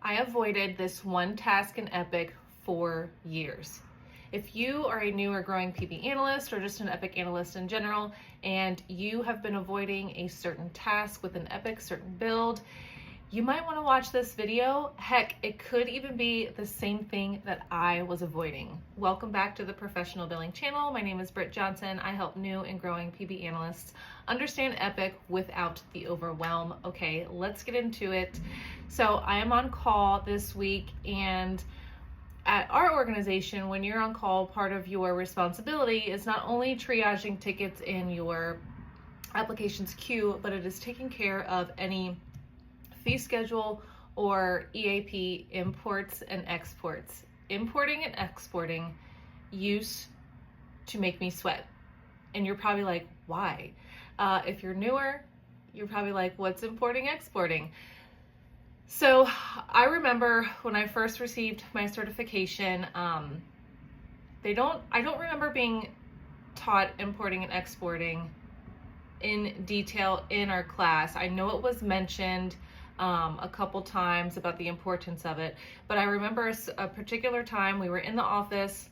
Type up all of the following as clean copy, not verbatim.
I avoided this one task in Epic for years. If you are a new or growing PB analyst or just an Epic analyst in general, and you have been avoiding a certain task with an Epic certain build, you might want to watch this video. Heck, it could even be the same thing that I was avoiding. Welcome back to the Professional Billing channel. My name is Britt Johnson. I help new and growing PB analysts understand Epic without the overwhelm. Okay, let's get into it. So I am on call this week, and at our organization, when you're on call, part of your responsibility is not only triaging tickets in your applications queue, but it is taking care of any fee schedule or EAP imports and exports. Importing and exporting used to make me sweat. And you're probably like, why? If you're newer, you're probably like, what's importing, exporting? So I remember when I first received my certification, I don't remember being taught importing and exporting in detail in our class. I know it was mentioned a couple times about the importance of it, but I remember a particular time we were in the office,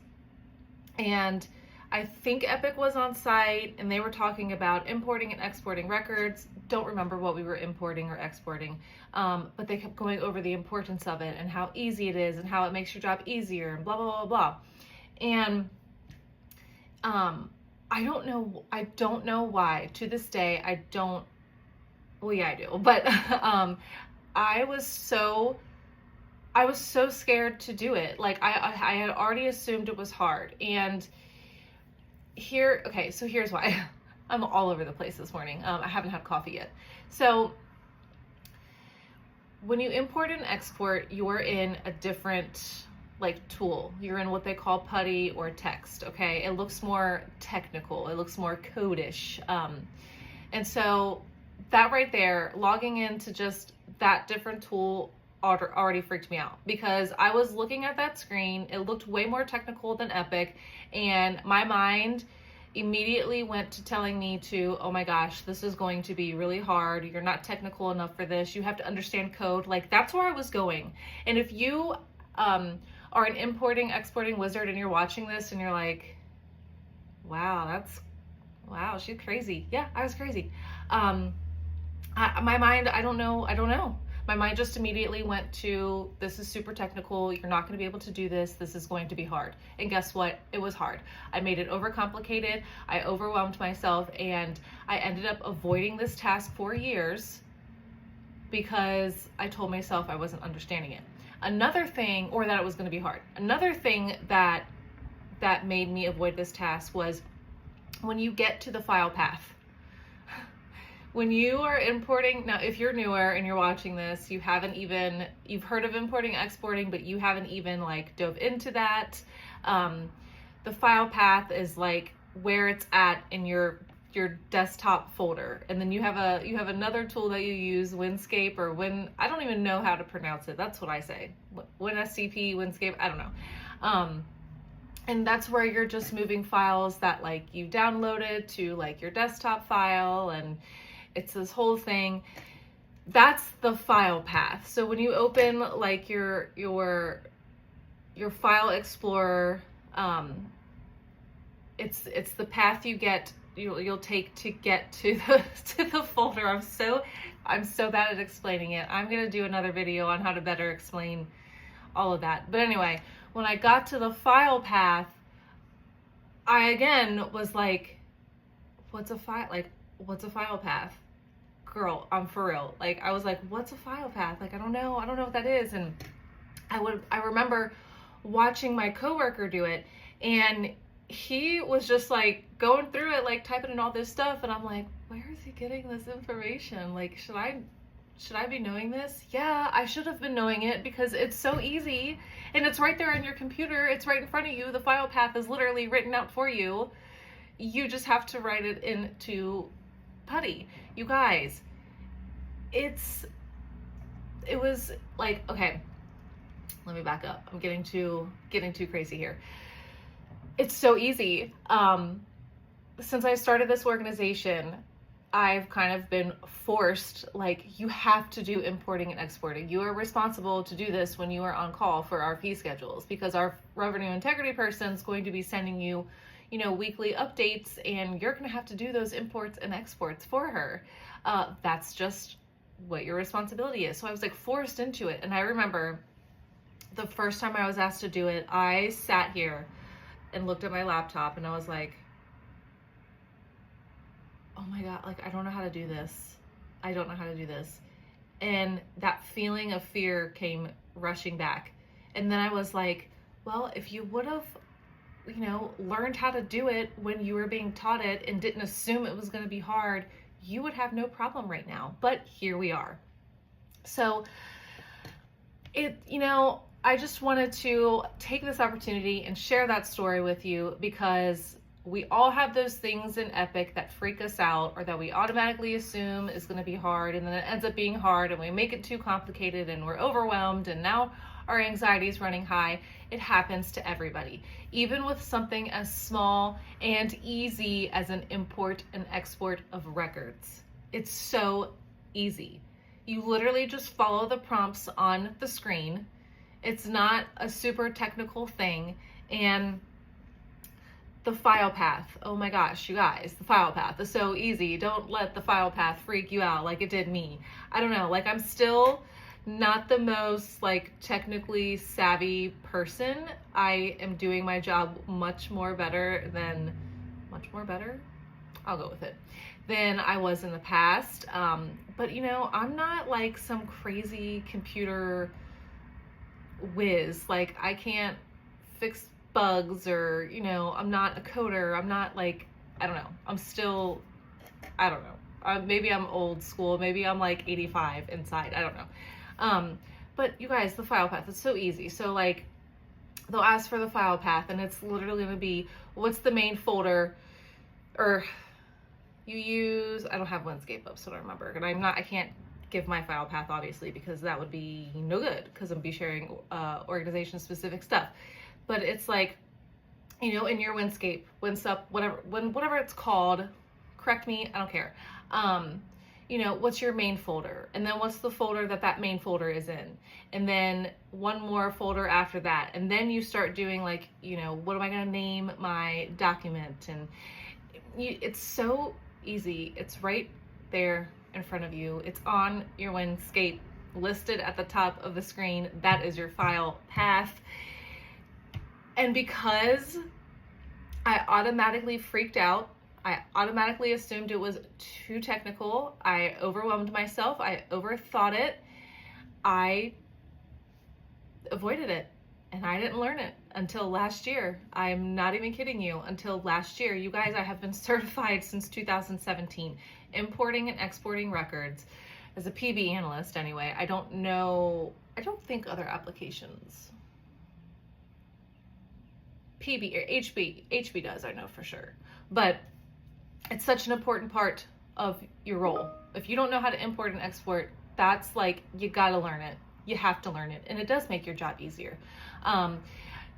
and I think Epic was on site, and they were talking about importing and exporting records. Don't remember what we were importing or exporting, but they kept going over the importance of it and how easy it is and how it makes your job easier and blah, blah, blah, blah. And I don't know why. To this day, well, yeah, I do, but I was so scared to do it. Like I had already assumed it was hard. And so here's why. I'm all over the place this morning. I haven't had coffee yet. So when you import and export, you're in a different tool. You're in what they call PuTTY or text, okay? It looks more technical. It looks more code-ish. And so that right there, logging into just that different tool already freaked me out, because I was looking at that screen. It looked way more technical than Epic, and my mind immediately went to telling me to, oh my gosh, this is going to be really hard. You're not technical enough for this. You have to understand code. Like, that's where I was going. And if you are an importing, exporting wizard and you're watching this and you're like, wow, she's crazy. Yeah, I was crazy. My mind, I don't know. My mind just immediately went to, this is super technical. You're not going to be able to do this. This is going to be hard. And guess what? It was hard. I made it overcomplicated. I overwhelmed myself, and I ended up avoiding this task for years because I told myself I wasn't understanding it. Another thing, or that it was going to be hard. Another thing that made me avoid this task was when you get to the file path. When you are importing, now if you're newer and you're watching this, you've heard of importing, exporting, but you haven't even dove into that. The file path is where it's at in your desktop folder. And then you have another tool that you use, Winscape, or I don't even know how to pronounce it. That's what I say. WinSCP, Winscape, I don't know. And that's where you're just moving files that you downloaded to your desktop file, and it's this whole thing. That's the file path. So when you open your file explorer, it's the path you'll take to get to the folder. I'm so bad at explaining it. I'm gonna do another video on how to better explain all of that. But anyway, when I got to the file path, I again was like, what's a file path? Girl, I'm for real. I was like, what's a file path? I don't know what that is. And I remember watching my coworker do it, and he was just going through it, typing in all this stuff, and I'm like, where is he getting this information? Should I be knowing this? Yeah, I should have been knowing it, because it's so easy, and it's right there on your computer. It's right in front of you. The file path is literally written out for you. You just have to write it into PuTTY. You guys, it was okay, let me back up. I'm getting too crazy here. It's so easy. Since I started this organization, I've kind of been forced, like, you have to do importing and exporting. You are responsible to do this when you are on call for our fee schedules, because our revenue integrity person is going to be sending you, weekly updates, and you're going to have to do those imports and exports for her. That's just what your responsibility is. So I was like forced into it. And I remember the first time I was asked to do it, I sat here and looked at my laptop and I was like, oh my God, like, I don't know how to do this. I don't know how to do this. And that feeling of fear came rushing back. And then I was like, well, if you would have, learned how to do it when you were being taught it and didn't assume it was going to be hard, you would have no problem right now. But here we are. So I just wanted to take this opportunity and share that story with you, because we all have those things in Epic that freak us out, or that we automatically assume is going to be hard, and then it ends up being hard, and we make it too complicated, and we're overwhelmed, and now our anxiety is running high. It happens to everybody, even with something as small and easy as an import and export of records. It's so easy. You literally just follow the prompts on the screen. It's not a super technical thing. And the file path, oh my gosh, you guys, the file path is so easy. Don't let the file path freak you out like it did me. I don't know, like, I'm still not the most technically savvy person. I am doing my job much more better, I'll go with it, than I was in the past. But I'm not like some crazy computer whiz. Like, I can't fix bugs, or I'm not a coder. I'm not like, I don't know, I'm still, I don't know, maybe I'm old school, maybe I'm like 85 inside, I don't know. But you guys, the file path, it's so easy. So like, they'll ask for the file path, and it's literally going to be, what's the main folder, or you use, I don't have Windscape up, so I don't remember, and I can't give my file path, obviously, because that would be no good, because I'm be sharing organization specific stuff. But it's like, in your Windscape, WinSup, whatever it's called, correct me, I don't care. What's your main folder? And then what's the folder that main folder is in? And then one more folder after that. And then you start doing like, what am I going to name my document? And it's so easy. It's right there in front of you. It's on your Windscape, listed at the top of the screen. That is your file path. And because I automatically freaked out, I automatically assumed it was too technical, I overwhelmed myself, I overthought it, I avoided it, and I didn't learn it until last year. I'm not even kidding you, until last year. You guys, I have been certified since 2017, importing and exporting records as a PB analyst anyway. I don't think other applications, PB or HB does, I know for sure. But it's such an important part of your role. If you don't know how to import and export, that's like, you gotta learn it. You have to learn it, and it does make your job easier.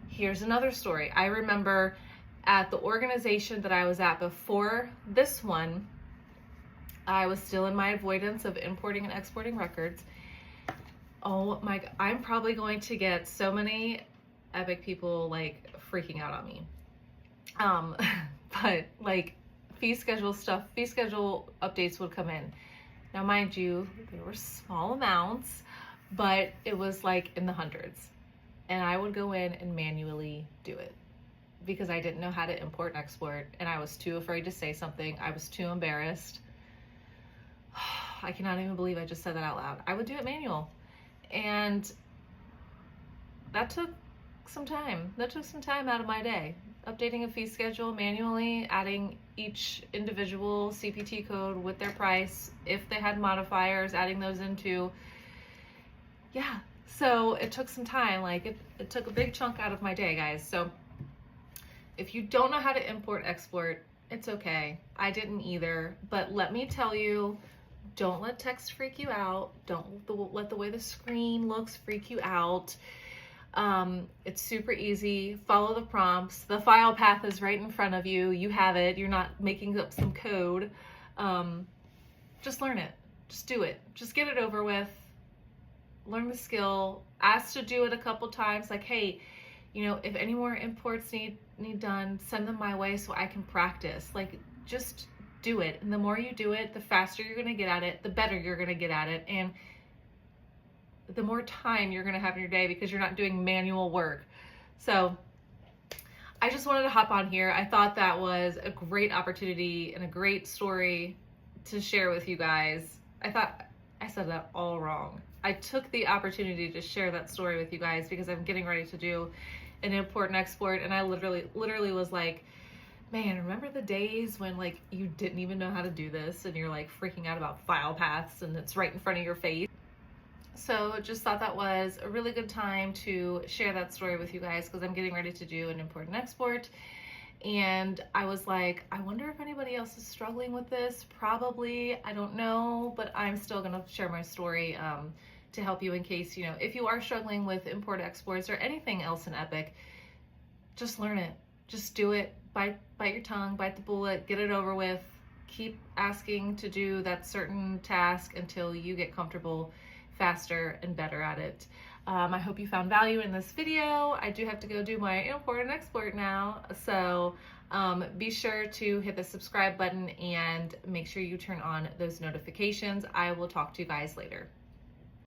Here's another story. I remember at the organization that I was at before this one, I was still in my avoidance of importing and exporting records. Oh my, I'm probably going to get so many Epic people like freaking out on me. But like, fee schedule updates would come in. Now, mind you, they were small amounts, but it was like in the hundreds. And I would go in and manually do it because I didn't know how to import and export, and I was too afraid to say something. I was too embarrassed. I cannot even believe I just said that out loud. I would do it manual. And that took some time. That took some time out of my day. Updating a fee schedule manually, adding each individual CPT code with their price, if they had modifiers, adding those into, yeah. So it took some time. Like, it took a big chunk out of my day, guys. So if you don't know how to import, export, it's okay. I didn't either. But let me tell you, don't let text freak you out. Don't let the way the screen looks freak you out. It's super easy. Follow the prompts. The file path is right in front of you. You have it. You're not making up some code. just learn it. Just do it. Just get it over with. Learn the skill. Ask to do it a couple times. Like, hey, you know, if any more imports need done, send them my way so I can practice. Like, just do it. And the more you do it, the faster you're going to get at it, the better you're going to get at it, and the more time you're going to have in your day because you're not doing manual work. So I just wanted to hop on here. I thought that was a great opportunity and a great story to share with you guys. I thought I said that all wrong. I took the opportunity to share that story with you guys because I'm getting ready to do an import and export, and I literally was like, man, remember the days when like you didn't even know how to do this and you're like freaking out about file paths and it's right in front of your face. So just thought that was a really good time to share that story with you guys because I'm getting ready to do an import and export. And I was like, I wonder if anybody else is struggling with this. Probably, I don't know, but I'm still gonna share my story to help you in case, you know, if you are struggling with import exports or anything else in Epic, just learn it. Just do it. Bite your tongue, bite the bullet, get it over with. Keep asking to do that certain task until you get comfortable faster and better at it. I hope you found value in this video. I do have to go do my import and export now, so be sure to hit the subscribe button and make sure you turn on those notifications. I will talk to you guys later.